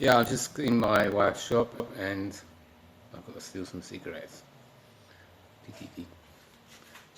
Yeah, I'm just in my wife's shop and I've got to steal some cigarettes.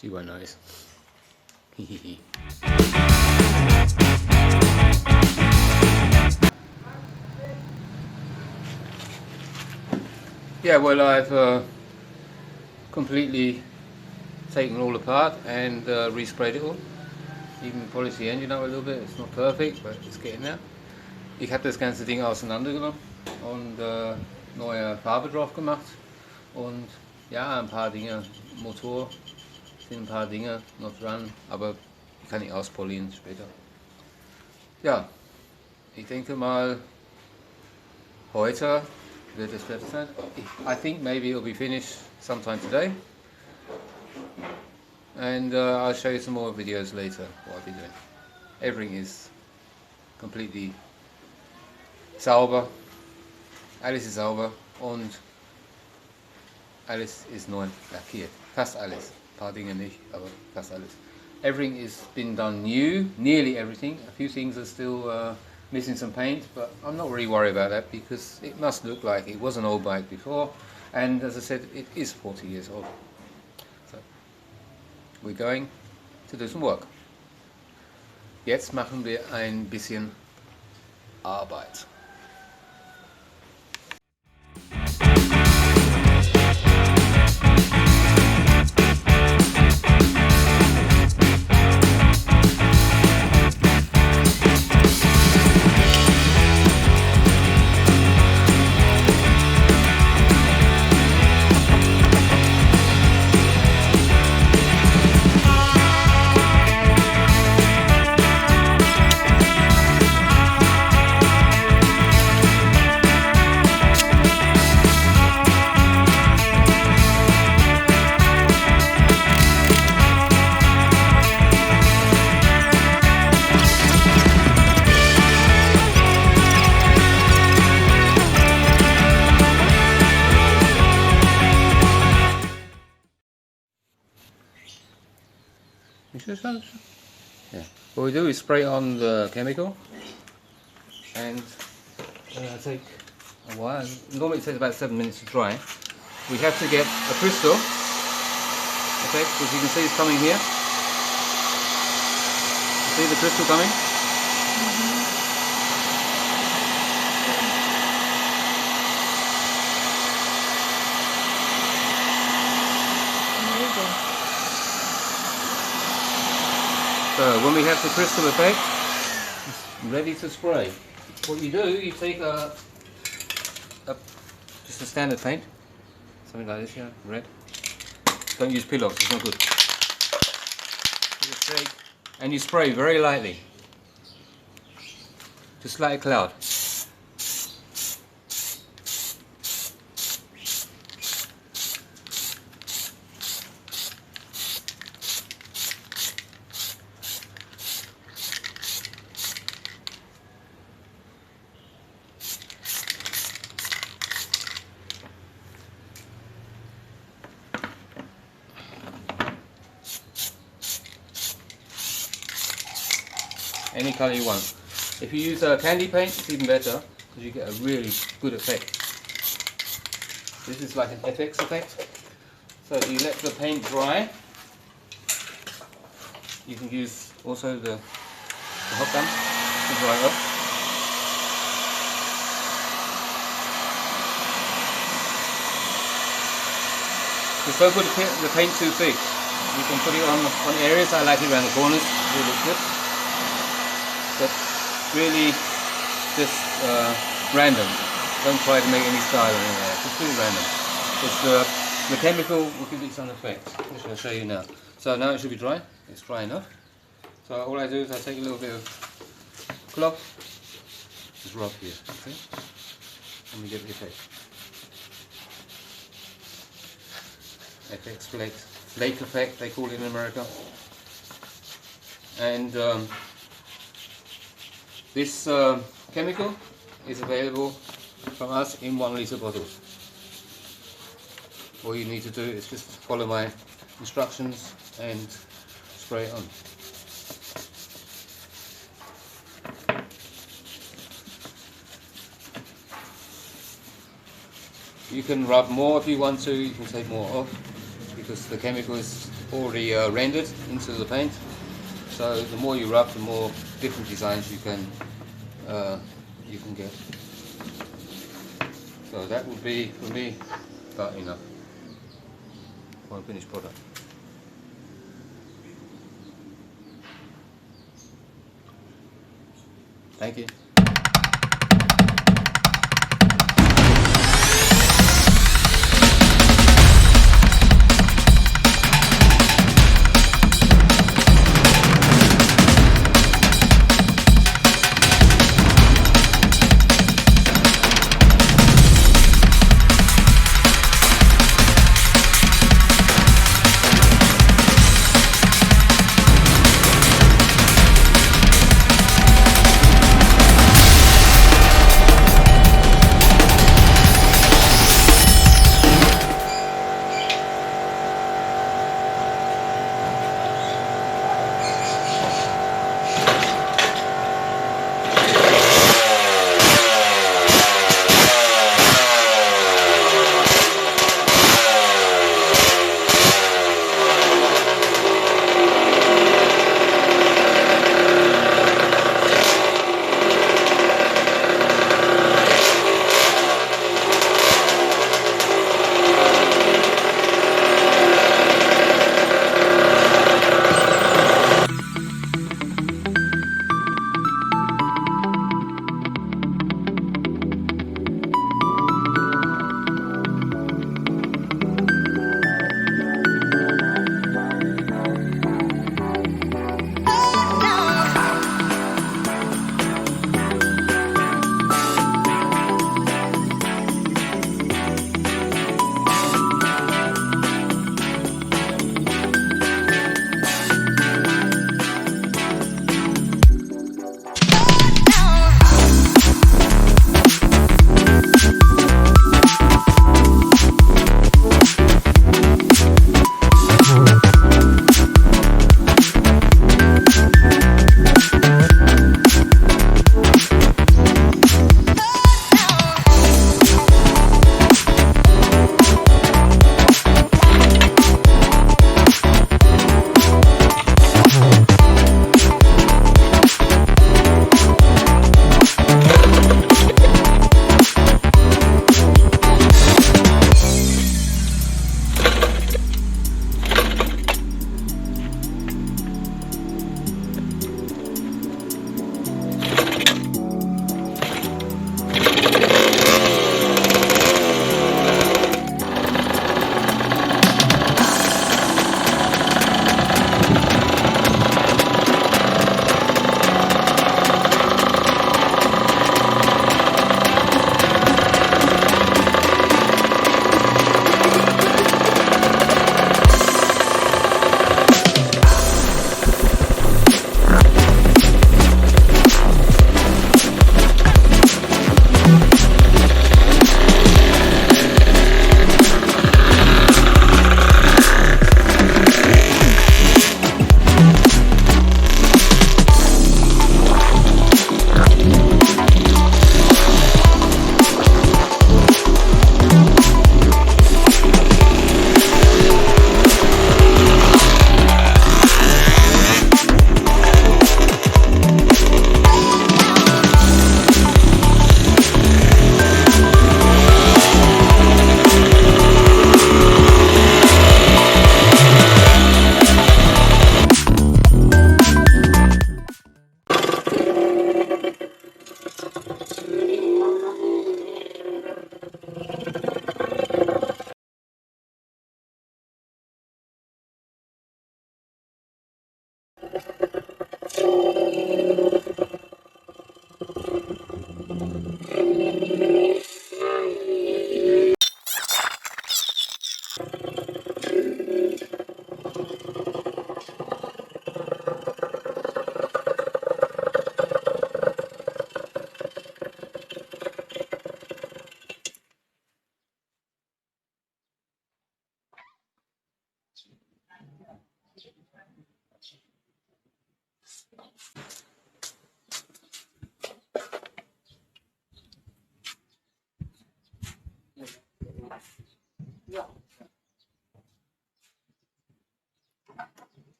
She won't notice. Yeah, well, I've completely taken it all apart and resprayed it all. Even polished the engine up a little bit. It's not perfect, but it's getting there. Ich habe das ganze Ding auseinandergenommen und neue Farbe drauf gemacht und ja, ein paar Dinge, Motor sind ein paar Dinge noch dran, aber die kann ich auspolieren später. Ja, ich denke mal, heute wird es fertig sein. I think maybe it'll be finished sometime today. And I'll show you some more videos later what I'll be doing. Everything is completely sauber. Alles ist sauber und alles ist neu lackiert. Fast alles. Ein paar Dinge nicht, aber fast alles. Everything is been done new, nearly everything. A few things are still missing some paint, but I'm not really worried about that because it must look like it was an old bike before, and as I said, it is 40 years old. So we're going to do some work. Jetzt machen wir ein bisschen Arbeit. Yeah. What we do is spray on the chemical and take a while. Normally it takes about 7 minutes to dry. We have to get a crystal effect, as you can see it's coming here. You see the crystal coming? So when we have the crystal effect, it's ready to spray. What you do, you take just a standard paint, something like this here, red. Don't use pillows, it's not good. And you spray very lightly, just like a cloud. Any color you want. If you use candy paint, it's even better because you get a really good effect. This is like an FX effect. So you let the paint dry. You can use also the hot gun to dry off. Just don't put the paint too thick. You can put it on areas. I like it around the corners. It really looks good. But really just random. Don't try to make any style or anything like that. Just do it random. Because the chemical will give it some effect, which I'll show you now. So now it should be dry. It's dry enough. So all I do is I take a little bit of cloth, just rub here, okay? And we get the effect. FX flake effect, they call it in America. And this chemical is available from us in 1 litre bottles. All you need to do is just follow my instructions and spray it on. You can rub more if you want to, you can take more off, because the chemical is already rendered into the paint. So the more you rub, the more different designs you can get. So that would be, for me, about enough for a finished product. Thank you.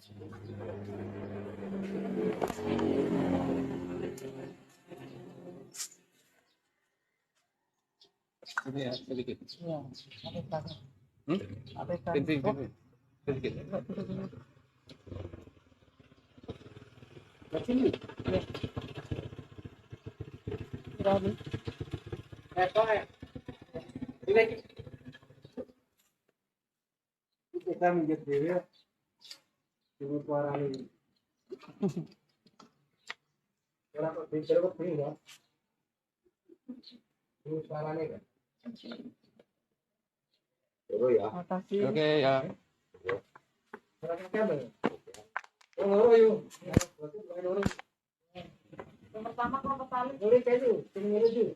Ini ya, sedikit. Iya, ada Penting, sedikit. sini. Berani. Kita minjat diri, cuma suara ini. Orang bicara kok ini kan? Ini suaranya kan? Terus ya. Makasih. Oke ya. Orang apa? Orang yuk. Yang pertama kalau petali. Boleh kayu, tinggal aja.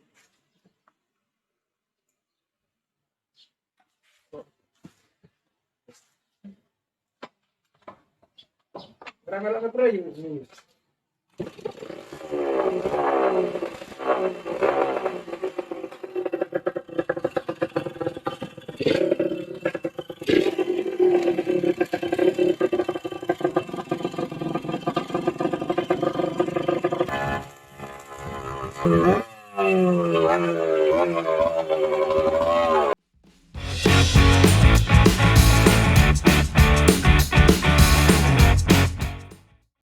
Orang apa yuk ini?